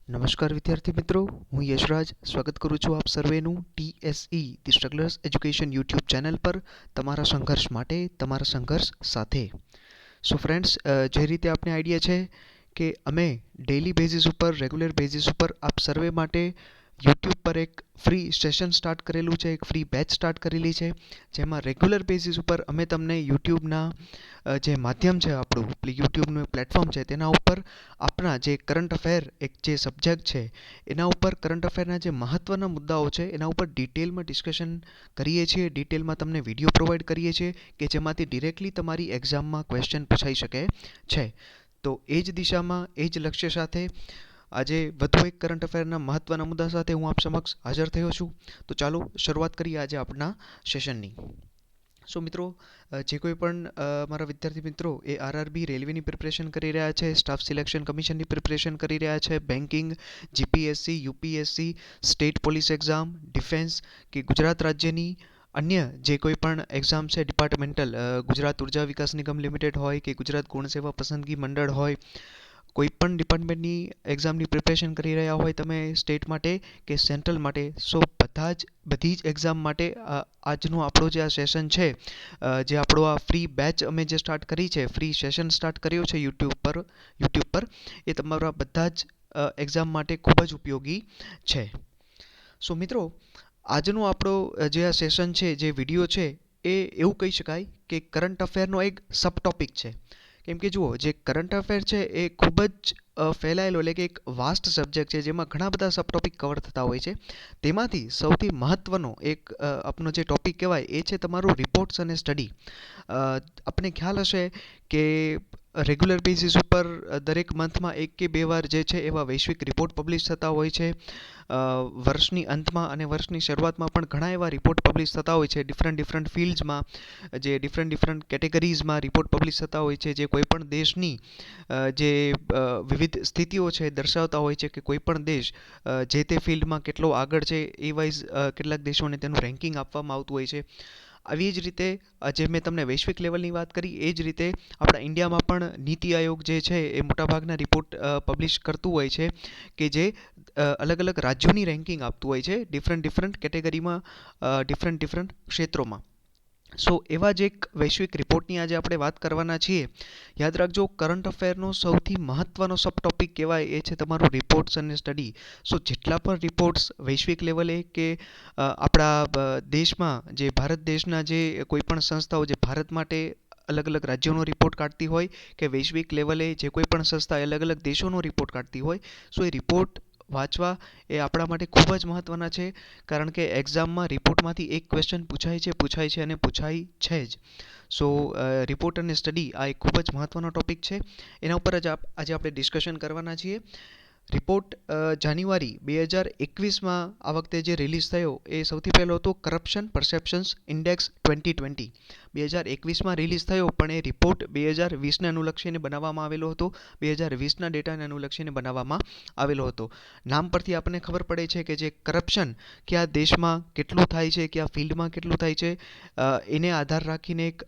નમસ્કાર વિદ્યાર્થી મિત્રો, હું યશરાજ સ્વાગત કરું છું આપ સર્વેનું TSE the strugglers education YouTube channel પર તમારા સંઘર્ષ માટે તમારા સંઘર્ષ સાથે. સો ફ્રેન્ડ્સ, જે રીતે આપણે આઈડિયા છે કે અમે ડેઇલી બેઝિસ ઉપર રેગ્યુલર બેઝિસ ઉપર આપ સર્વે માટે યુટ્યુબ પર એક ફ્રી સેશન સ્ટાર્ટ કરેલું છે, એક ફ્રી બેચ સ્ટાર્ટ કરેલી છે, જેમાં રેગ્યુલર બેઝિસ ઉપર અમે તમને યુટ્યુબના જે માધ્યમ છે, આપણું યુટ્યુબનું પ્લેટફોર્મ છે, તેના ઉપર આપણા જે કરંટ અફેર એક જે સબ્જેક્ટ છે એના ઉપર કરંટ અફેરના જે મહત્ત્વના મુદ્દાઓ છે એના ઉપર ડિટેલમાં ડિસ્કશન કરીએ છીએ, ડિટેલમાં તમને વિડીયો પ્રોવાઈડ કરીએ છીએ કે જેમાંથી ડિરેક્ટલી તમારી એક્ઝામમાં ક્વેશ્ચન પૂછાઈ શકે છે. તો એ જ દિશામાં, એ જ લક્ષ્ય સાથે આજે વધુ એક કરંટ અફેરના મહત્ત્વના મુદ્દા સાથે હું આપ સમક્ષ હાજર થયો છું. તો ચાલો શરૂઆત કરીએ આજે આપણા સેશનની. સો મિત્રો, જે કોઈ પણ મારા વિદ્યાર્થી મિત્રો એ આરઆરબી રેલવેની પ્રિપરેશન કરી રહ્યા છે, સ્ટાફ સિલેક્શન કમિશનની પ્રિપરેશન કરી રહ્યા છે, banking, GPSC, UPSC, state police exam, defence કે ગુજરાત રાજ્યની અન્ય જે કોઈ પણ એક્ઝામ છે, ડિપાર્ટમેન્ટલ, ગુજરાત ઉર્જા વિકાસ નિગમ લિમિટેડ હોય કે ગુજરાત ગુણ સેવા પસંદગી મંડળ હોય, કોઈ પણ ડિપાર્ટમેન્ટની એક્ઝામની પ્રિપરેશન કરી રહ્યા હોય તમે સ્ટેટ માટે કે સેન્ટ્રલ માટે, સો બધી જ એક્ઝામ માટે આજનો આપણો જે આ સેશન છે, જે આપણો આ ફ્રી બેચ અમે જે સ્ટાર્ટ કરી છે, ફ્રી સેશન સ્ટાર્ટ કર્યો છે યુટ્યુબ પર, એ તમારા બધા જ એક્ઝામ માટે ખૂબ જ ઉપયોગી છે. સો મિત્રો, આજનો આપણો જે આ સેશન છે, જે વિડીયો છે, એ એવું કહી શકાય કે કરંટ અફેરનો એક સબ ટોપિક છે. કેમ કે જુઓ, જે કરંટ અફેર છે એ ખૂબ જ ફેલાયેલો, એટલે કે એક વાસ્ટ સબ્જેક્ટ છે જેમાં ઘણા બધા સબ ટોપિક કવર થતા હોય છે. તેમાંથી સૌથી મહત્ત્વનો એક આપણો જે ટોપિક કહેવાય એ છે તમારું રિપોર્ટ્સ અને સ્ટડી. આપણને ખ્યાલ હશે કે રેગ્યુલર બેઝિસ ઉપર દરેક મંથમાં એક કે બે વાર જે છે એવા વૈશ્વિક રિપોર્ટ પબ્લિશ થતા હોય છે. વર્ષની અંતમાં અને વર્ષની શરૂઆતમાં પણ ઘણા એવા રિપોર્ટ પબ્લિશ થતા હોય છે, ડિફરન્ટ ફિલ્ડ્સમાં, જે ડિફરન્ટ કેટેગરીઝમાં રિપોર્ટ પબ્લિશ થતા હોય છે, જે કોઈપણ દેશની જે વિવિધ સ્થિતિઓ છે દર્શાવતા હોય છે કે કોઈપણ દેશ જે તે ફિલ્ડમાં કેટલો આગળ છે એ વાઇઝ કેટલાક દેશોને તેનું રેન્કિંગ આપવામાં આવતું હોય છે. આવી જ રીતે જે મેં તમને વૈશ્વિક લેવલની વાત કરી, એ જ રીતે આપણા ઇન્ડિયામાં પણ નીતિ આયોગ જે છે એ મોટાભાગના રિપોર્ટ પબ્લિશ કરતું હોય છે કે જે અલગ અલગ રાજ્યોની રેન્કિંગ આપતું હોય છે ડિફરન્ટ કેટેગરીમાં, ડિફરન્ટ ક્ષેત્રોમાં. સો એવા જ એક વૈશ્વિક રિપોર્ટની આજે આપણે વાત કરવાના છીએ. યાદ રાખજો, કરંટ અફેરનો સૌથી મહત્ત્વનો સબ ટોપિક કહેવાય એ છે તમારું રિપોર્ટ્સ અને સ્ટડી. સો જેટલા પણ રિપોર્ટ્સ વૈશ્વિક લેવલે કે આપણા દેશમાં, જે ભારત દેશના જે કોઈ પણ સંસ્થાઓ જે ભારત માટે અલગ અલગ રાજ્યોનો રિપોર્ટ કાઢતી હોય કે વૈશ્વિક લેવલે જે કોઈ પણ સંસ્થા અલગ અલગ દેશોનો રિપોર્ટ કાઢતી હોય, સો એ રિપોર્ટ વાંચવા એ આપણા માટે ખૂબ જ મહત્ત્વના છે. કારણ કે એક્ઝામમાં રિપોર્ટમાંથી એક ક્વેશ્ચન પૂછાય છે અને પૂછાય છે જ. સો રિપોર્ટ અને સ્ટડી આ એક ખૂબ જ મહત્ત્વનો ટોપિક છે. એના ઉપર જ આજે આપણે ડિસ્કશન કરવાના છીએ. રિપોર્ટ જાન્યુઆરી 2021માં આ વખતે જે રિલીઝ થયો એ સૌથી પહેલો હતો કરપ્શન પરસેપ્શન્સ ઇન્ડેક્સ 2020. 2021માં રિલીઝ થયો, પણ એ રિપોર્ટ 2020ને અનુલક્ષીને બનાવવામાં આવેલો હતો, 2020ના ડેટાને અનુલક્ષીને બનાવવામાં આવેલો હતો. નામ પરથી આપણને ખબર પડે છે કે જે કરપ્શન કયા દેશમાં કેટલું થાય છે, કયા ફિલ્ડમાં કેટલું થાય છે, એને આધાર રાખીને એક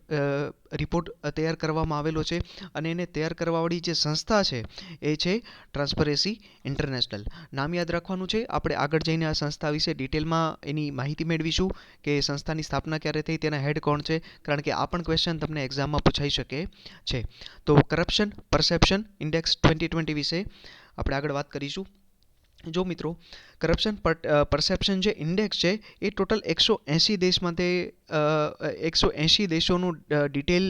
રિપોર્ટ તૈયાર કરવામાં આવેલો છે. અને એને તૈયાર કરવાવાળી જે સંસ્થા છે એ છે ટ્રાન્સપરન્સી ઇન્ટરનેશનલ. નામ યાદ રાખવાનું છે. આપણે આગળ જઈને આ સંસ્થા વિશે ડિટેલમાં એની માહિતી મેળવીશું કે સંસ્થાની સ્થાપના ક્યારે થઈ, તેના હેડ કોણ છે, કારણ કે આ પણ ક્વેશ્ચન તમને એક્ઝામમાં પૂછાઈ શકે છે. તો કરપ્શન પરસેપ્શન ઇન્ડેક્સ 2020 વિશે આપણે આગળ વાત કરીશું. જો મિત્રો, કરપ્શન પરસેપ્શન જે ઇન્ડેક્સ છે એ ટોટલ 180 દેશમાંથી 180 દેશોનું ડિટેલ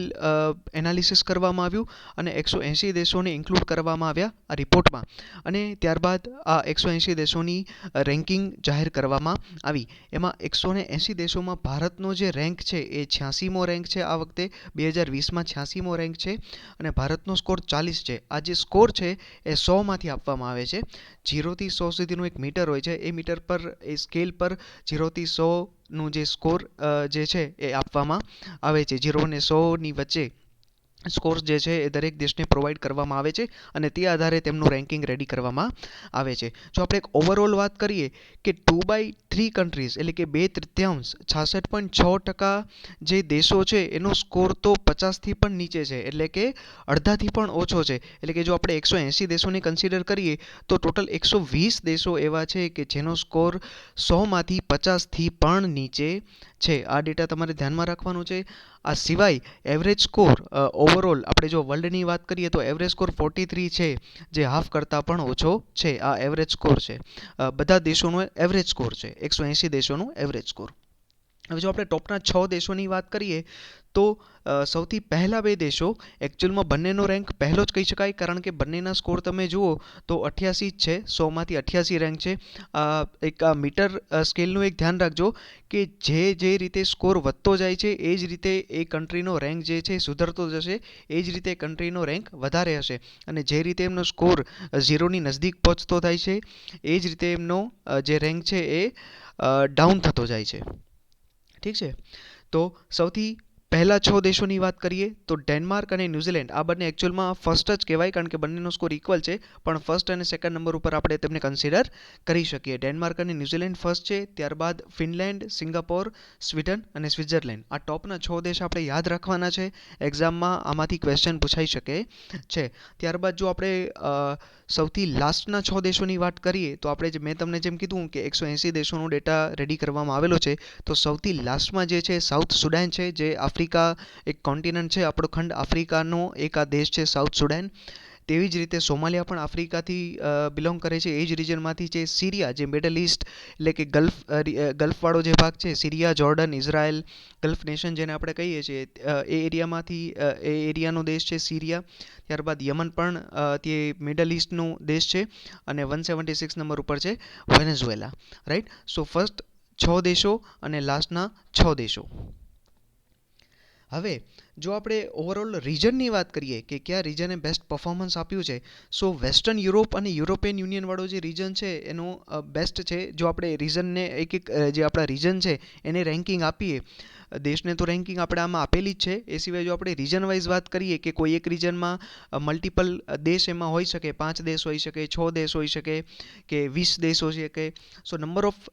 એનાલિસિસ કરવામાં આવ્યું અને 180 દેશોને ઇન્ક્લુડ કરવામાં આવ્યા આ રિપોર્ટમાં. અને ત્યારબાદ આ 180 દેશોની રેન્કિંગ જાહેર કરવામાં આવી. એમાં 180 દેશોમાં ભારતનો જે રેન્ક છે એ 86મો રેન્ક છે. આ વખતે 2020માં 86મો રેન્ક છે અને ભારતનો સ્કોર 40 છે. આ જે સ્કોર છે એ 100માંથી આપવામાં આવે છે. 0 થી 100 સુધીનું એક મીટર હોય છે, એ મીટર પર, એ સ્કેલ પર 0 થી 100નું જે સ્કોર જે છે એ આપવામાં આવે છે. 0 અને 100ની વચ્ચે સ્કોર્સ જે છે એ દરેક દેશને પ્રોવાઈડ કરવામાં આવે છે અને તે આધારે તેમનું રેન્કિંગ રેડી કરવામાં આવે છે. જો આપણે એક ઓવરઓલ વાત કરીએ કે 2/3 કન્ટ્રીઝ એટલે કે 2/3 66.6% જે દેશો છે એનો સ્કોર તો 50થી પણ નીચે છે, એટલે કે અડધાથી પણ ઓછો છે. એટલે કે જો આપણે 180 દેશોને કન્સિડર કરીએ તો ટોટલ 120 દેશો એવા છે કે જેનો સ્કોર 100માંથી 50થી પણ નીચે છે. આ ડેટા તમારે ધ્યાનમાં રાખવાનો છે. આ સિવાય એવરેજ સ્કોર ઓવરઓલ આપણે જો વર્લ્ડની વાત કરીએ તો એવરેજ સ્કોર 43 છે, જે હાફ કરતાં પણ ઓછો છે. આ એવરેજ સ્કોર છે, બધા દેશોનો એવરેજ સ્કોર છે, 180 દેશોનો એવરેજ સ્કોર. હવે જો આપણે ટોપના 6 દેશોની વાત કરીએ તો સૌથી પહેલા બે દેશો એકચ્યુઅલમાં બંનેનો રેન્ક પહેલો જ કહી શકાય, કારણ કે બંનેના સ્કોર તમે જુઓ તો 88 જ છે, 100માંથી 88 રેન્ક છે. એક મીટર સ્કેલનું એક ધ્યાન રાખજો કે જે રીતે સ્કોર વધતો જાય છે એ જ રીતે એ કન્ટ્રીનો રેન્ક જે છે સુધરતો જશે, એ જ રીતે કન્ટ્રીનો રેન્ક વધારે હશે. અને જે રીતે એમનો સ્કોર 0ની નજદીક પહોંચતો થાય છે એ જ રીતે એમનો જે રેન્ક છે એ ડાઉન થતો જાય છે. ઠીક છે, તો સૌથી પહેલા 6 દેશોની વાત કરીએ તો ડેનમાર્ક અને ન્યૂઝીલેન્ડ આ બંને એકચ્યુઅલમાં ફર્સ્ટ જ કહેવાય, કારણ કે બંનેનો સ્કોર ઇક્વલ છે, પણ ફર્સ્ટ અને સેકન્ડ નંબર ઉપર આપણે તેમને કન્સિડર કરી શકીએ. ડેનમાર્ક અને ન્યૂઝીલેન્ડ ફર્સ્ટ છે, ત્યારબાદ ફિનલેન્ડ, સિંગાપોર, સ્વીડન અને સ્વિટ્ઝરલેન્ડ. આ ટોપના 6 દેશ આપણે યાદ રાખવાના છે, એક્ઝામમાં આમાંથી ક્વેશ્ચન પૂછાઈ શકે છે. ત્યારબાદ જો આપણે સૌથી લાસ્ટના 6 દેશોની વાત કરીએ તો આપણે મેં તમને જેમ કીધું કે 180 દેશોનો ડેટા રેડી કરવામાં આવેલો છે, તો સૌથી લાસ્ટમાં જે છે સાઉથ સુડાન છે, જે આફ્રિકા એક કોન્ટિનેન્ટ છે, આપણો ખંડ આફ્રિકાનો એક આ દેશ છે સાઉથ સુડાન. તેવી જ રીતે સોમાલિયા પણ આફ્રિકાથી બિલોંગ કરે છે, એ જ રિજનમાંથી છે. સિરિયા જે મિડલ ઇસ્ટ એટલે કે ગલ્ફવાળો જે ભાગ છે, Syria, Jordan, Israel, gulf nation જેને આપણે કહીએ છીએ, એ એરિયામાંથી એ એરિયાનો દેશ છે સિરિયા. ત્યારબાદ યમન પણ તે મિડલ ઇસ્ટનો દેશ છે અને 176 નંબર ઉપર છે વેનેઝુએલા. રાઈટ, સો ફર્સ્ટ 6 દેશો અને લાસ્ટના 6 દેશો. હવે જો આપણે ઓવરઓલ રિજનની વાત કરીએ કે કયા રિજને બેસ્ટ પરફોર્મન્સ આપ્યું છે, સો વેસ્ટર્ન યુરોપ અને યુરોપિયન યુનિયનવાળો જે રિજન છે એનો બેસ્ટ છે. જો આપણે રિજનને એક જે આપણા રિજન છે એને રેન્કિંગ આપીએ, દેશને તો રેન્કિંગ આપણે આમાં આપેલી જ છે, એ સિવાય જો આપણે રિજન વાઇઝ વાત કરીએ કે કોઈ એક રિજનમાં મલ્ટિપલ દેશ એમાં હોઈ શકે, 5 દેશ હોઈ શકે, 6 દેશ હોઈ શકે કે 20 દેશ હોઈ શકે. સો નંબર ઓફ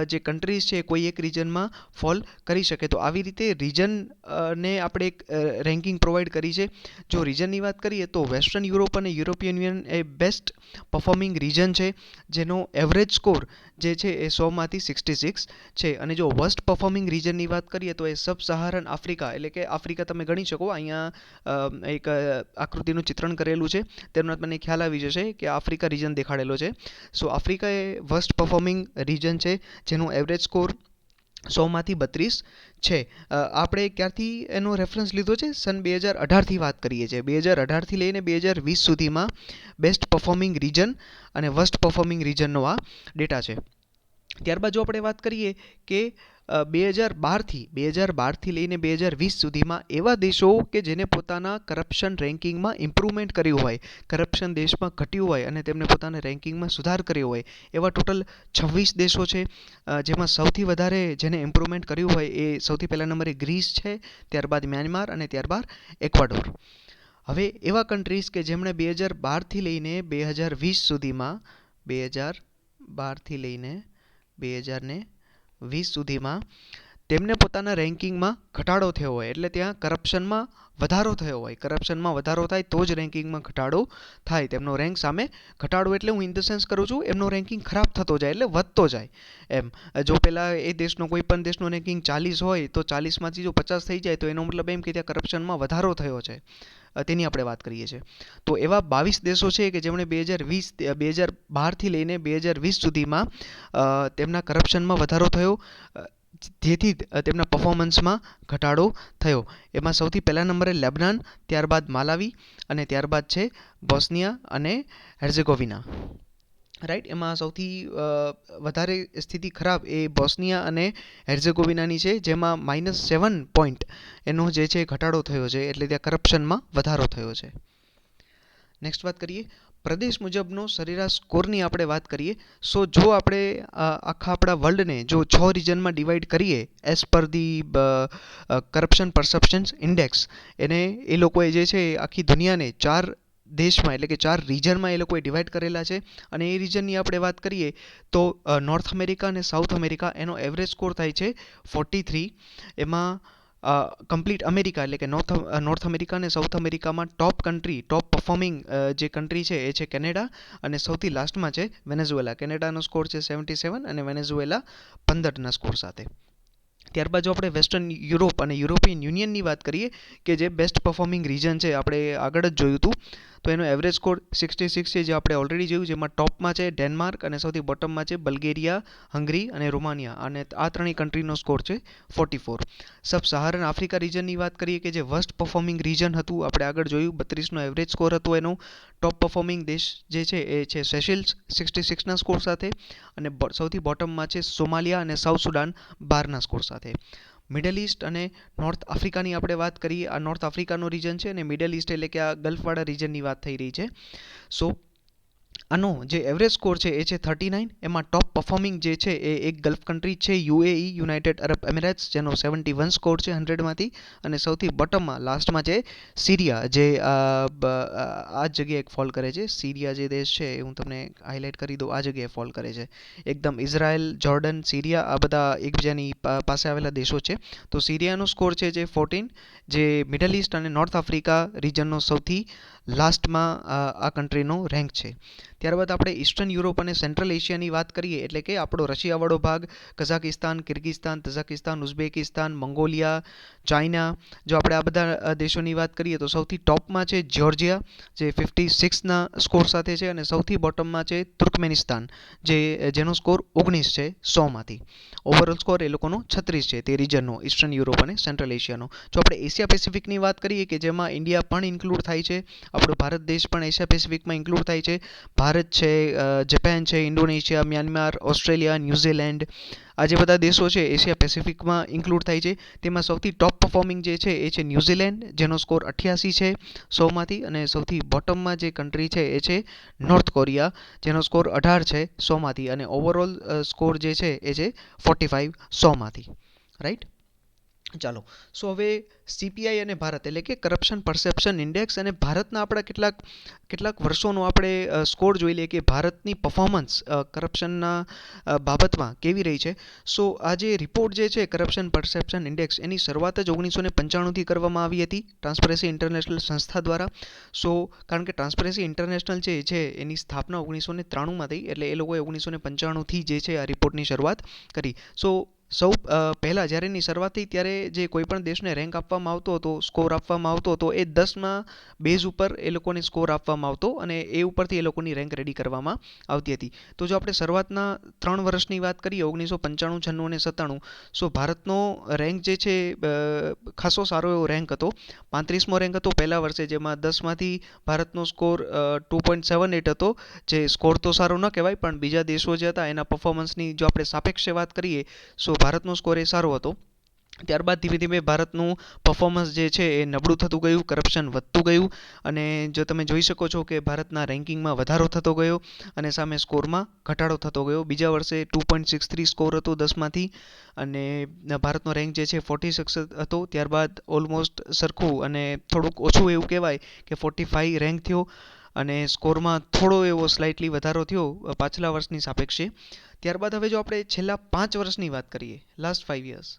જે કન્ટ્રીઝ છે કોઈ એક રિજનમાં ફોલ કરી શકે. તો આવી રીતે રિજન ને આપણે એક રેન્કિંગ પ્રોવાઈડ કરી છે. જો રિજનની વાત કરીએ તો વેસ્ટર્ન યુરોપ અને યુરોપિયન યુનિયન એ બેસ્ટ પરફોર્મિંગ રિજન છે, જેનો એવરેજ સ્કોર જે છે એ 100માંથી 66 છે. અને જો વર્સ્ટ પરફોર્મિંગ રિજનની વાત કરીએ તો એ સબ સહારન આફ્રિકા, એટલે કે આફ્રિકા તમે ગણી શકો. અહીંયા એક આકૃતિનું ચિત્રણ કરેલું છે, તેનો તમને ખ્યાલ આવી જશે કે આફ્રિકા રિજન દેખાડેલો છે. સો આફ્રિકા એ વર્સ્ટ પરફોર્મિંગ રિજન છે, જેનો એવરેજ સ્કોર 100માંથી 32 છે. આપણે ક્યારથી એનો રેફરન્સ લીધો છે? સન 2018થી વાત કરીએ છીએ. 2018થી લઈને 2020 સુધીમાં બેસ્ટ પરફોર્મિંગ રિજન અને વર્સ્ટ પરફોર્મિંગ રિજનનો આ ડેટા છે. ત્યારબાદ જો આપણે વાત કરીએ કે 2012થી લઈને 2020 સુધીમાં એવા દેશો કે જેને પોતાના કરપ્શન રેન્કિંગમાં ઇમ્પ્રુવમેન્ટ કર્યું હોય, કરપ્શન દેશમાં ઘટ્યું હોય અને તેમને પોતાના રેન્કિંગમાં સુધાર કર્યો હોય, એવા ટોટલ 26 દેશો છે. જેમાં સૌથી વધારે જેને ઇમ્પ્રુવમેન્ટ કર્યું હોય એ સૌથી પહેલા નંબરે ગ્રીસ છે, ત્યારબાદ મ્યાનમાર અને ત્યારબાદ એક્વાડોર. હવે એવા કન્ટ્રીઝ કે જેમણે 2012થી લઈને 2020 સુધીમાં 2012થી લઈને 2020 સુધીમાં તેમને પોતાના રેન્કિંગમાં ઘટાડો થયો હોય, એટલે ત્યાં કરપ્શનમાં વધારો થયો હોય. કરપ્શનમાં વધારો થાય તો જ રેન્કિંગમાં ઘટાડો થાય. તેમનો રેન્ક સામે ઘટાડો એટલે હું ઇન ધ સેન્સ કરું છું એમનો રેન્કિંગ ખરાબ થતો જાય, એટલે વધતો જાય એમ. જો પહેલાં એ દેશનો કોઈ પણ દેશનો રેન્કિંગ 40 હોય તો 40માંથી જો 50 થઈ જાય તો એનો મતલબ એમ કે ત્યાં કરપ્શનમાં વધારો થયો છે, તેની આપણે વાત કરીએ છીએ. તો એવા 22 દેશો છે કે જેમણે 2012થી લઈને 2020 સુધીમાં તેમના કરપ્શનમાં વધારો થયો, જેથી તેમના પરફોર્મન્સમાં ઘટાડો થયો. એમાં સૌથી પહેલા નંબરે લેબનાન, ત્યારબાદ માલાવી અને ત્યારબાદ છે બોસ્નિયા અને હેર્ઝેગોવિના. રાઈટ, એમાં સૌથી વધારે સ્થિતિ ખરાબ એ બોસ્નિયા અને હેર્ઝેગોવિનાની છે, જેમાં -7 પોઈન્ટ એનો જે છે ઘટાડો થયો છે, એટલે ત્યાં કરપ્શનમાં વધારો થયો છે. નેક્સ્ટ વાત કરીએ પ્રદેશ મુજબનો સરેરાશ સ્કોરની આપણે વાત કરીએ, સો જો આપણે આખા આપણા વર્લ્ડને જો 6 રિજનમાં ડિવાઈડ કરીએ as per the corruption perceptions index, એને એ લોકોએ જે છે આખી દુનિયાને 4 દેશમાં એટલે કે 4 રિજનમાં એ લોકોએ ડિવાઈડ કરેલા છે. અને એ રિજનની આપણે વાત કરીએ તો નોર્થ અમેરિકા અને સાઉથ અમેરિકા એનો એવરેજ સ્કોર થાય છે 43. એમાં કમ્પ્લીટ અમેરિકા એટલે કે નોર્થ અમેરિકા અને સાઉથ અમેરિકામાં ટોપ પરફોર્મિંગ જે કન્ટ્રી છે એ છે કેનેડા, અને સૌથી લાસ્ટમાં છે વેનેઝુએલા. કેનેડાનો સ્કોર છે 77 અને વેનેઝુએલા 15ના સ્કોર સાથે. ત્યારબાદ જો આપણે વેસ્ટર્ન યુરોપ અને યુરોપિયન યુનિયનની વાત કરીએ કે જે બેસ્ટ પરફોર્મિંગ રીજન છે, આપણે આગળ જ જોયું હતું, તો એનો એવરેજ સ્કોર 66 છે, જે આપણે ઓલરેડી જોયું. જેમાં ટોપમાં છે ડેનમાર્ક અને સૌથી બોટમમાં છે બલ્ગેરિયા, હંગરી અને રોમાનિયા, અને આ ત્રણેય કન્ટ્રીનો સ્કોર છે 44. સબ સહારન આફ્રિકા રીજનની વાત કરીએ કે જે વર્સ્ટ પરફોર્મિંગ રીજન હતું, આપણે આગળ જોયું 32નો એવરેજ સ્કોર હતો એનો. ટોપ પરફોર્મિંગ દેશ જે છે એ છે સેશેલ્સ 66ના સ્કોર સાથે, અને સૌથી બોટમમાં છે સોમાલિયા અને સાઉથ સુડાન 12ના સ્કોર સાથે. મિડલ ઇસ્ટ અને નોર્થ આફ્રિકાની આપણે વાત કરીએ. આ નોર્થ આફ્રિકાનો રીજન છે, અને મિડલ ઇસ્ટ એટલે કે આ ગલ્ફવાળા રીજનની વાત થઈ રહી છે. સો આનો જે એવરેજ સ્કોર છે એ છે 39. એમાં ટોપ પરફોર્મિંગ જે છે એ એક ગલ્ફ કન્ટ્રી છે યુએઈ, યુનાઇટેડ અરબ એમિરેટ્સ, જેનો 71 સ્કોર છે 100માંથી. અને સૌથી બોટમમાં લાસ્ટમાં છે સિરિયા, જે આ જગ્યાએ ફોલ કરે છે. સિરિયા જે દેશ છે એ હું તમને હાઇલાઇટ કરી દઉં, આ જગ્યાએ ફોલ કરે છે. એકદમ ઇઝરાયલ, જોર્ડન, સિરિયા આ બધા એકબીજાની પાસે આવેલા દેશો છે. તો સિરિયાનો સ્કોર છે જે 14, જે મિડલ ઇસ્ટ અને નોર્થ આફ્રિકા રીજનનો સૌથી લાસ્ટમાં આ કન્ટ્રીનો રેન્ક છે. ત્યારબાદ આપણે ઈસ્ટર્ન યુરોપ અને સેન્ટ્રલ એશિયાની વાત કરીએ, એટલે કે આપણો રશિયાવાળો ભાગ, Kazakhstan, કિર્ગિસ્તાન, Tajikistan, Uzbekistan, Mongolia, China. જો આપણે આ બધા દેશોની વાત કરીએ તો સૌથી ટોપમાં છે જ્યોર્જિયા, જે 56ના સ્કોર સાથે છે, અને સૌથી બોટમમાં છે તુર્કમેનિસ્તાન, જેનો સ્કોર 19 છે 100માંથી. ઓવરઓલ સ્કોર એ લોકોનો 36 છે તે રીજનનો, ઈસ્ટર્ન યુરોપ અને સેન્ટ્રલ એશિયાનો. જો આપણે એશિયા પેસિફિકની વાત કરીએ કે જેમાં ઇન્ડિયા પણ ઇન્ક્લુડ થાય છે, આપણો ભારત દેશ પણ એશિયા પેસિફિકમાં ઇન્ક્લુડ થાય છે. ભારત છે, જાપાન છે, ઇન્ડોનેશિયા, મ્યાનમાર, ઓસ્ટ્રેલિયા, ન્યૂઝીલેન્ડ, આ જે બધા દેશો છે એશિયા પેસિફિકમાં ઇન્ક્લુડ થાય છે. તેમાં સૌથી ટોપ પરફોર્મિંગ જે છે એ છે ન્યૂઝીલેન્ડ, જેનો સ્કોર 88 છે 100માંથી. અને સૌથી બોટમમાં જે કન્ટ્રી છે એ છે નોર્થ કોરિયા, જેનો સ્કોર 18 છે 100માંથી. અને ઓવરઓલ સ્કોર જે છે એ છે 45 100માંથી. રાઈટ, ચાલો. સો હવે સીપીઆઈ અને ભારત એટલે કે કરપ્શન પરસેપ્શન ઇન્ડેક્સ અને ભારતના આપણા કેટલાક વર્ષોનો આપણે સ્કોર જોઈ લઈએ કે ભારતની પરફોર્મન્સ કરપ્શનના બાબતમાં કેવી રહી છે. સો આ જે રિપોર્ટ જે છે કરપ્શન પરસેપ્શન ઇન્ડેક્સ, એની શરૂઆત જ 1995થી કરવામાં આવી હતી ટ્રાન્સપરન્સી ઇન્ટરનેશનલ સંસ્થા દ્વારા. સો કારણ કે ટ્રાન્સપરન્સી ઇન્ટરનેશનલ છે એની સ્થાપના 1993માં થઈ, એટલે એ લોકોએ 1995થી જે છે આ રિપોર્ટની શરૂઆત કરી. સૌ પહેલાં જ્યારે એની શરૂઆત થઈ ત્યારે જે કોઈ પણ દેશને રેન્ક આપવામાં આવતો હતો, સ્કોર આપવામાં આવતો હતો, એ 10માં બેઝ ઉપર એ લોકોને સ્કોર આપવામાં આવતો, અને એ ઉપરથી એ લોકોની રેન્ક રેડી કરવામાં આવતી હતી. તો જો આપણે શરૂઆતના 3 વર્ષની વાત કરીએ 1995, 96 અને 97, સો ભારતનો રેન્ક જે છે ખાસો સારો એવો રેન્ક હતો. 35મો રેન્ક હતો પહેલા વર્ષે, જેમાં 10માંથી ભારતનો સ્કોર 2.78 હતો, જે સ્કોર તો સારો ન કહેવાય, પણ બીજા દેશો જે હતા એના પરફોર્મન્સની જો આપણે સાપેક્ષે વાત કરીએ સો ભારતનો સ્કોર એ સારો હતો. ત્યારબાદ ધીમે ધીમે ભારતનું પરફોર્મન્સ જે છે એ નબળું થતું ગયું, કરપ્શન વધતું ગયું, અને જો તમે જોઈ શકો છો કે ભારતના રેન્કિંગમાં વધારો થતો ગયો અને સામે સ્કોરમાં ઘટાડો થતો ગયો. બીજા વર્ષે 2.63 સ્કોર હતો 10માંથી, અને ભારતનો રેન્ક જે છે 46 હતો. ત્યારબાદ ઓલમોસ્ટ સરખું અને થોડુંક ઓછું એવું કહેવાય કે 45 રેન્ક થયો, અને સ્કોરમાં થોડો એવો સ્લાઇટલી વધારો થયો પાછલા વર્ષની સાપેક્ષે. ત્યારબાદ હવે જો આપણે છેલ્લા 5 વર્ષની વાત કરીએ, લાસ્ટ 5 યર્સ,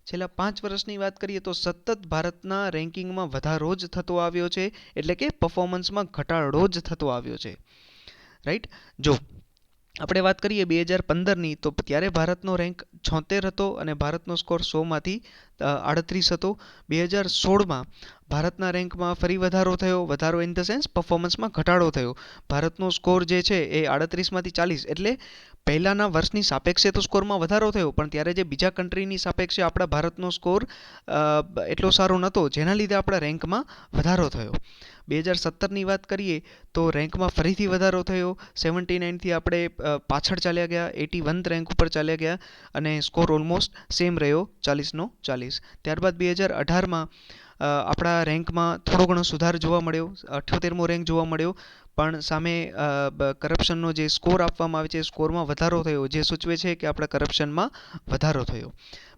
છેલ્લા 5 વર્ષની વાત કરીએ તો સતત ભારતના રેન્કિંગમાં વધારો જ થતો આવ્યો છે, એટલે કે પરફોર્મન્સમાં ઘટાડો જ થતો આવ્યો છે. રાઈટ, જો આપણે વાત કરીએ 2015ની, તો ત્યારે ભારતનો રેન્ક 76 હતો અને ભારતનો સ્કોર 100માંથી 38 હતો. 2016માં ભારતના રેન્કમાં ફરી વધારો થયો, વધારો ઇન ધ સેન્સ પરફોર્મન્સમાં ઘટાડો થયો. ભારતનો સ્કોર જે છે એ 38માંથી 40, એટલે પહેલાના વર્ષની સાપેક્ષે તો સ્કોરમાં વધારો થયો, પણ ત્યારે જે બીજા કન્ટ્રીની સાપેક્ષે આપણા ભારતનો સ્કોર એટલો સારો નહોતો, જેના લીધે આપણા રેન્કમાં વધારો થયો. 2017ની વાત કરીએ તો રેન્કમાં ફરીથી વધારો થયો, 79થી આપણે પાછળ ચાલ્યા ગયા, 81 રેન્ક ઉપર ચાલ્યા ગયા, અને સ્કોર ઓલમોસ્ટ સેમ રહ્યો 40નો 40. ત્યારબાદ 2018માં આપણા રેન્કમાં થોડો ઘણો સુધાર જોવા મળ્યો, 78મો રેન્ક જોવા મળ્યો, પણ સામે કરપ્શનનો જે સ્કોર આપવામાં આવે છે એ સ્કોરમાં વધારો થયો, જે સૂચવે છે કે આપણા કરપ્શનમાં વધારો થયો.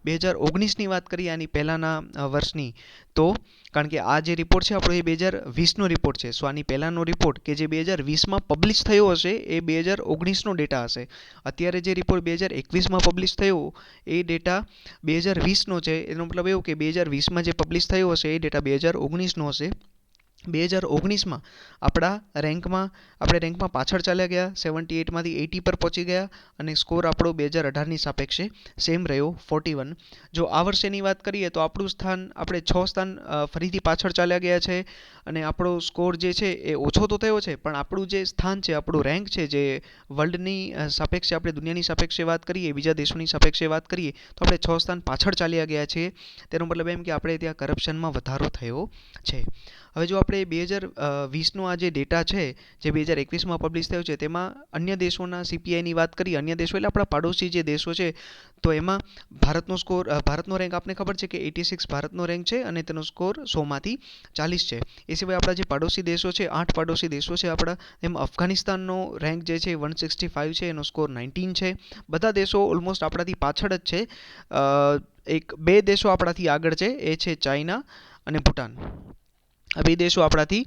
2019ની વાત કરીએ, આની પહેલાંના વર્ષની, તો કારણ કે આ જે રિપોર્ટ છે આપણો એ 2020નો રિપોર્ટ છે. સો આની પહેલાંનો રિપોર્ટ કે જે 2020માં પબ્લિશ થયો હશે એ 2019નો ડેટા હશે. અત્યારે જે રિપોર્ટ 2021માં પબ્લિશ થયો એ ડેટા 2020નો છે. એનો મતલબ એવું કે 2020માં જે પબ્લિશ થયો હશે એ ડેટા 2019નો હશે. 2019માં આપણે રેન્કમાં પાછળ ચાલ્યા ગયા, 78માંથી 80 પર પહોંચી ગયા અને સ્કોર આપણો 2018ની સાપેક્ષે સેમ રહ્યો, 41. જો આ વર્ષેની વાત કરીએ તો આપણું સ્થાન, આપણે 6 સ્થાન ફરીથી પાછળ ચાલ્યા ગયા છે અને આપણો સ્કોર જે છે એ ઓછો તો થયો છે, પણ આપણું જે સ્થાન છે, આપણું રેન્ક છે, જે વર્લ્ડની સાપેક્ષે, આપણે દુનિયાની સાપેક્ષે વાત કરીએ, બીજા દેશોની સાપેક્ષે વાત કરીએ તો આપણે 6 સ્થાન પાછળ ચાલ્યા ગયા છીએ. તેનો મતલબ એમ કે આપણે ત્યાં કરપ્શનમાં વધારો થયો છે. હવે જો આપણે 2020નો આ જે ડેટા છે જે 2021માં પબ્લિશ થયો છે તેમાં અન્ય દેશોના CPIની વાત કરીએ, અન્ય દેશો એટલે આપણા પાડોશી જે દેશો છે, તો એમાં ભારતનો રેન્ક આપને ખબર છે કે 86 ભારતનો રેન્ક છે અને તેનો સ્કોર 100માંથી 40 છે. એ સિવાય આપણા જે પાડોશી દેશો છે, 8 પાડોશી દેશો છે આપણા, એમાં અફઘાનિસ્તાનનો રેન્ક જે છે 165 છે, એનો સ્કોર 19 છે. બધા દેશો ઓલમોસ્ટ આપણાથી પાછળ જ છે. બે દેશો આપણાથી આગળ છે, એ છે ચાઇના અને ભૂટાન. આ બે દેશો આપણાથી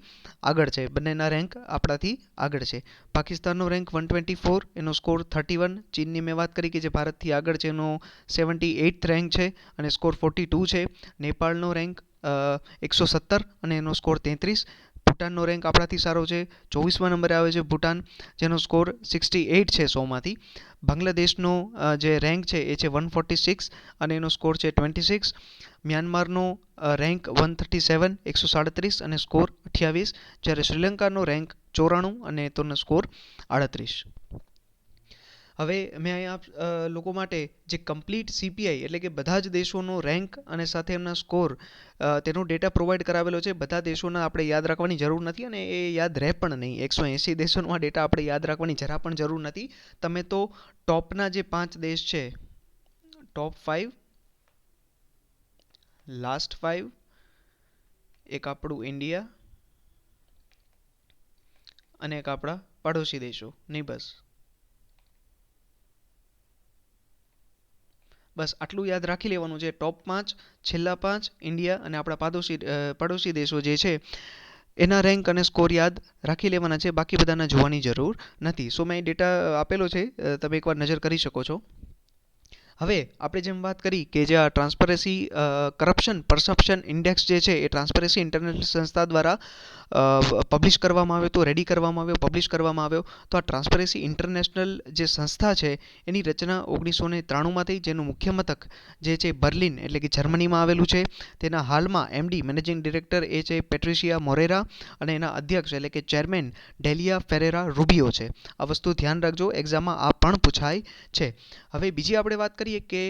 આગળ છે, બંનેના રેન્ક આપણાથી આગળ છે. પાકિસ્તાનનો રેન્ક 124, એનો સ્કોર 31. ચીનની મેં વાત કરી કે જે ભારતથી આગળ છે, એનો 78th રેન્ક છે અને સ્કોર 42 છે. નેપાળનો રેન્ક 117 અને એનો સ્કોર 33. ભૂટાનનો રેન્ક આપણાથી સારો છે, 24મા નંબરે આવે છે ભૂટાન, જેનો સ્કોર 68 છે 100માંથી. બાંગ્લાદેશનો જે રેન્ક છે એ છે 146 અને એનો સ્કોર છે 26. મ્યાનમારનો રેન્ક 137, 137 અને સ્કોર 28. જ્યારે શ્રીલંકાનો રેન્ક 94 અને તેનો સ્કોર 38. હવે મેં અહીંયા લોકો માટે જે કમ્પ્લીટ CPI એટલે કે બધા જ દેશોનો રેન્ક અને સાથે એમના સ્કોર, તેનો ડેટા પ્રોવાઈડ કરાવેલો છે. બધા દેશોના આપણે યાદ રાખવાની જરૂર નથી અને એ યાદ રહે પણ નહીં. 180 દેશોનો આ ડેટા આપણે યાદ રાખવાની જરા પણ જરૂર નથી. તમે તો ટોપના જે 5 દેશ છે, ટોપ 5, લાસ્ટ 5, એક આપણું ઇન્ડિયા અને એક આપણા પાડોશી દેશો, નહીં બસ આટલું યાદ રાખી લેવાનું છે. ટોપ 5, છેલ્લા 5, ઇન્ડિયા અને આપણા પાડોશી દેશો જે છે એના રેન્ક અને સ્કોર યાદ રાખી લેવાના છે, બાકી બધાના જોવાની જરૂર નથી. સો મેં ડેટા આપેલો છે, તમે એકવાર નજર કરી શકો છો. હવે આપણે જેમ વાત કરી કે જે આ ટ્રાન્સપરન્સી કરપ્શન પરસેપ્શન ઇન્ડેક્સ જે છે એ ટ્રાન્સપરન્સી ઇન્ટરનેશનલ સંસ્થા દ્વારા પબ્લિશ કરવામાં આવ્યો, તો રેડી કરવામાં આવ્યો, પબ્લિશ કરવામાં આવ્યો. તો આ ટ્રાન્સપરન્સી ઇન્ટરનેશનલ જે સંસ્થા છે એની રચના 1993માં થઈ, જેનું મુખ્ય મથક જે છે બર્લિન એટલે કે જર્મનીમાં આવેલું છે. તેના હાલમાં MD મેનેજિંગ ડિરેક્ટર એ છે પેટ્રિશિયા મોરેરા અને એના અધ્યક્ષ એટલે કે ચેરમેન ડેલિયા ફેરેરા રૂબિયો છે. આ વસ્તુ ધ્યાન રાખજો, એક્ઝામમાં આ પણ પૂછાય છે. હવે બીજી આપણે વાત કરીએ કે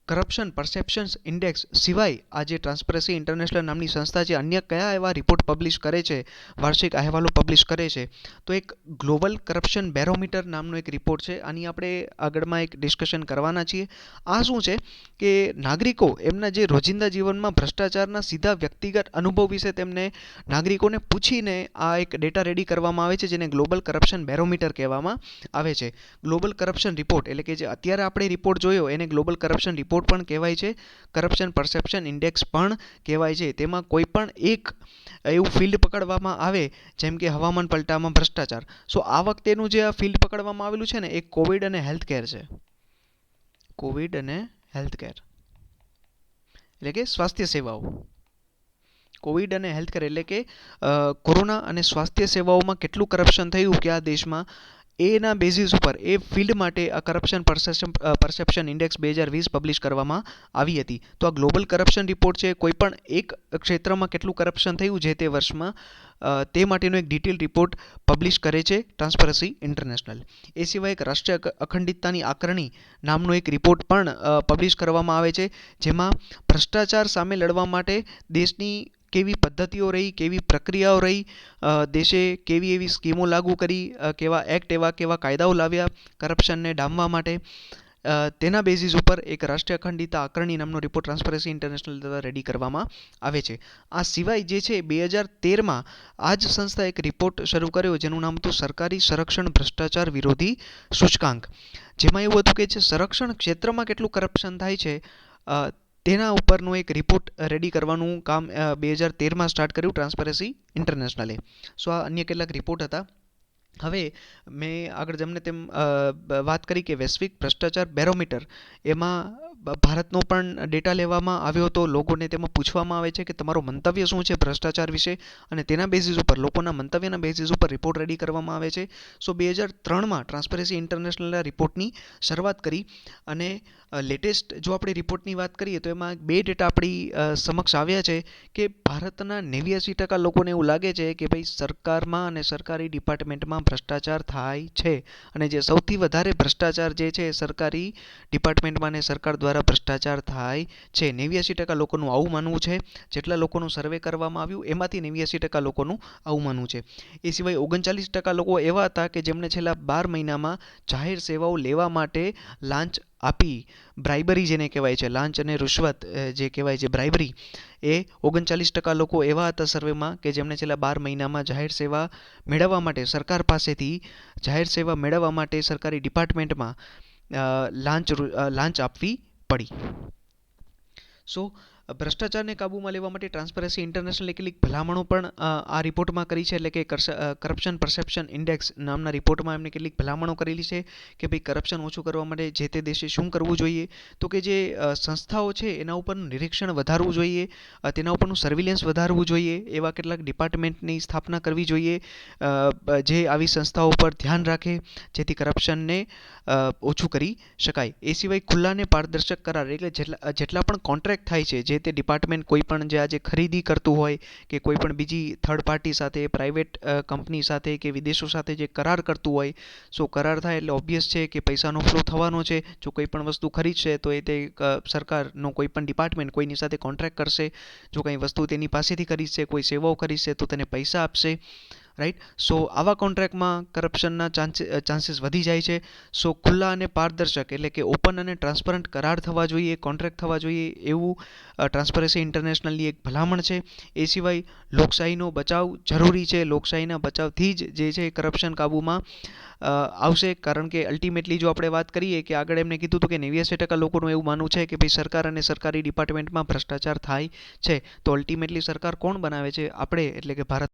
કરપ્શન પરસેપ્શન્સ ઇન્ડેક્સ સિવાય આ જે ટ્રાન્સપરન્સી ઇન્ટરનેશનલ નામની સંસ્થા છે અન્ય કયા એવા રિપોર્ટ પબ્લિશ કરે છે, વાર્ષિક અહેવાલો પબ્લિશ કરે છે, તો એક ગ્લોબલ કરપ્શન બેરોમીટર નામનો એક રિપોર્ટ છે. આની આપણે આગળમાં એક ડિસ્કશન કરવાના છીએ. આ શું છે કે નાગરિકો એમના જે રોજિંદા જીવનમાં ભ્રષ્ટાચારના સીધા વ્યક્તિગત અનુભવ વિશે તેમને નાગરિકોને પૂછીને આ એક ડેટા રેડી કરવામાં આવે છે, જેને ગ્લોબલ કરપ્શન બેરોમીટર કહેવામાં આવે છે. ગ્લોબલ કરપ્શન રિપોર્ટ એટલે કે જે અત્યારે આપણે રિપોર્ટ જોયો એને ગ્લોબલ કરપ્શન રિપોર્ટ પણ કહેવાય છે, કરપ્શન પરસેપ્શન ઇન્ડેક્સ પણ કહેવાય છે. તેમાં કોઈ પણ એક એવું ફિલ્ડ પકડવામાં આવે જેમ કે હવામાન પલટામાં ભ્રષ્ટાચાર. સો આ વખતેનું જે આ ફિલ્ડ પકડવામાં આવેલું છે ને એ કોવિડ અને હેલ્થ કેર છે. કોવિડ અને હેલ્થ કેર એટલે કે સ્વાસ્થ્ય સેવાઓ. કોવિડ અને હેલ્થ કેર એટલે કે કોરોના અને સ્વાસ્થ્ય સેવાઓમાં કેટલું કરપ્શન થયું કયા દેશમાં, એના બેઝિસ ઉપર એ ફિલ્ડ માટે આ કરપ્શન પરસેપ્શન ઇન્ડેક્સ 2020 પબ્લિશ કરવામાં આવી હતી. તો આ ગ્લોબલ કરપ્શન રિપોર્ટ છે, કોઈ પણ એક ક્ષેત્રમાં કેટલું કરપ્શન થયું જે તે વર્ષમાં તે માટેનો એક ડિટેલ રિપોર્ટ પબ્લિશ કરે છે ટ્રાન્સપરન્સી ઇન્ટરનેશનલ. એ સિવાય એક રાષ્ટ્રીય અખંડિતતાની આકારણી નામનો એક રિપોર્ટ પણ પબ્લિશ કરવામાં આવે છે, જેમાં ભ્રષ્ટાચાર સામે લડવા માટે દેશની કેવી પદ્ધતિઓ રહી, કેવી પ્રક્રિયાઓ રહી, દેશે કેવી એવી સ્કીમો લાગુ કરી, કેવા એક્ટ, કેવા કાયદાઓ લાવ્યા કરપ્શનને ડામવા માટે. તેના બેઝિસ ઉપર એક રાષ્ટ્રીય અખંડિતતા આકારણી નામનો રિપોર્ટ ટ્રાન્સપરન્સી ઇન્ટરનેશનલ દ્વારા રેડી કરવામાં આવે છે. આ સિવાય જે છે 2013માં આ જ સંસ્થાએ એક રિપોર્ટ શરૂ કર્યો જેનું નામ હતું સરકારી સંરક્ષણ ભ્રષ્ટાચાર વિરોધી સૂચકાંક, જેમાં એવું હતું કે જે સંરક્ષણ ક્ષેત્રમાં કેટલું કરપ્શન થાય છે તેના ઉપરનો એક રિપોર્ટ રેડી કરવાનું કામ 2013માં સ્ટાર્ટ કર્યું ટ્રાન્સપરન્સી ઇન્ટરનેશનલે. સો આ અન્ય કેટલાક રિપોર્ટ હતા. હવે મેં આગળ જેમને તેમ વાત કરી કે વૈશ્વિક ભ્રષ્ટાચાર બેરોમીટર, એમાં ભારતનો પણ ડેટા લેવામાં આવ્યો હતો. લોકોને તેમાં પૂછવામાં આવે છે કે તમારો મંતવ્ય શું છે ભ્રષ્ટાચાર વિશે, અને તેના બેઝિસ ઉપર, લોકોના મંતવ્યના બેઝિસ ઉપર રિપોર્ટ રેડી કરવામાં આવે છે. સો 2003માં ટ્રાન્સપરન્સી ઇન્ટરનેશનલે રિપોર્ટની શરૂઆત કરી, અને લેટેસ્ટ જો આપણે રિપોર્ટની વાત કરીએ તો એમાં 2 ડેટા આપણી સમક્ષ આવ્યા છે કે ભારતના 89% લોકોને એવું લાગે છે કે ભાઈ સરકારમાં અને સરકારી ડિપાર્ટમેન્ટમાં ભ્રષ્ટાચાર થાય છે, અને જે સૌથી વધારે ભ્રષ્ટાચાર જે છે સરકારી ડિપાર્ટમેન્ટમાં અને સરકાર દ્વારા ભ્રષ્ટાચાર થાય છે. 89% લોકોનું આવું માનવું છે. જેટલા લોકોનું સર્વે કરવામાં આવ્યું એમાંથી 89% લોકોનું આવું માનવું છે. એ સિવાય 39% લોકો એવા હતા કે જેમણે છેલ્લા 12 મહિનામાં જાહેર સેવાઓ લેવા માટે લાંચ આપી, બ્રાઇબરી જેને કહેવાય છે, લાંચ અને રૂશ્વત જે કહેવાય છે બ્રાઇબરી, એ 39% લોકો એવા હતા સર્વેમાં કે જેમણે છેલ્લા 12 મહિનામાં જાહેર સેવા મેળવવા માટે સરકાર પાસેથી જાહેર સેવા મેળવવા માટે સરકારી ડિપાર્ટમેન્ટમાં લાંચ આપવી પડી. સો ભ્રષ્ટાચારને કાબૂમાં લેવા માટે ટ્રાન્સપરન્સી ઇન્ટરનેશનલે કેટલીક ભલામણો પણ આ રિપોર્ટમાં કરી છે. એટલે કે કરપ્શન પરસેપ્શન ઇન્ડેક્સ નામના રિપોર્ટમાં એમને કેટલીક ભલામણો કરેલી છે કે ભાઈ કરપ્શન ઓછું કરવા માટે જે તે દેશે શું કરવું જોઈએ. તો કે જે સંસ્થાઓ છે એના ઉપરનું નિરીક્ષણ વધારવું જોઈએ, તેના ઉપરનું સર્વિલન્સ વધારવું જોઈએ, એવા કેટલાક ડિપાર્ટમેન્ટની સ્થાપના કરવી જોઈએ જે આવી સંસ્થાઓ પર ધ્યાન રાખે, જેથી કરપ્શનને ઓછું કરી શકાય. એ સિવાય ખુલ્લા અને પારદર્શક કરાર, એટલે જેટલા પણ કોન્ટ્રાક્ટ થાય છે, જે તે ડિપાર્ટમેન્ટ કોઈ પણ જે આજે ખરીદી કરતું હોય કે કોઈ પણ બીજી થર્ડ પાર્ટી સાથે, પ્રાઇવેટ કંપની સાથે કે વિદેશો સાથે જે કરાર કરતું હોય, સો કરાર થાય એટલે ઓબ્વિયસ છે કે પૈસાનો ફ્લો થવાનો છે. જો કોઈ પણ વસ્તુ ખરીદશે તો એ તે સરકારનો કોઈ પણ ડિપાર્ટમેન્ટ કોઈની સાથે કોન્ટ્રાક્ટ કરશે, જો કંઈ વસ્તુ તેની પાસેથી ખરીદશે, કોઈ સેવાઓ ખરીદશે તો તેને પૈસા આપશે, રાઈટ. સો આવા કોન્ટ્રાક્ટમાં કરપ્શનના ચાન્સીસ વધી જાય છે. સો ખુલ્લા અને પારદર્શક, એટલે કે ઓપન અને ટ્રાન્સપરન્ટ કરાર થવા જોઈએ, કોન્ટ્રાક્ટ થવા જોઈએ, એવું ટ્રાન્સપરન્સી ઇન્ટરનેશનલની એક ભલામણ છે. એ સિવાય લોકશાહીનો બચાવ જરૂરી છે. લોકશાહીના બચાવથી જ જે છે કરપ્શન કાબૂમાં આવશે. કારણ કે અલ્ટિમેટલી જો આપણે વાત કરીએ કે આગળ એમને કીધું હતું કે 89% લોકોનું એવું માનવું છે કે ભાઈ સરકાર અને સરકારી ડિપાર્ટમેન્ટમાં ભ્રષ્ટાચાર થાય છે, તો અલ્ટિમેટલી સરકાર કોણ બનાવે છે? આપણે, એટલે કે ભારત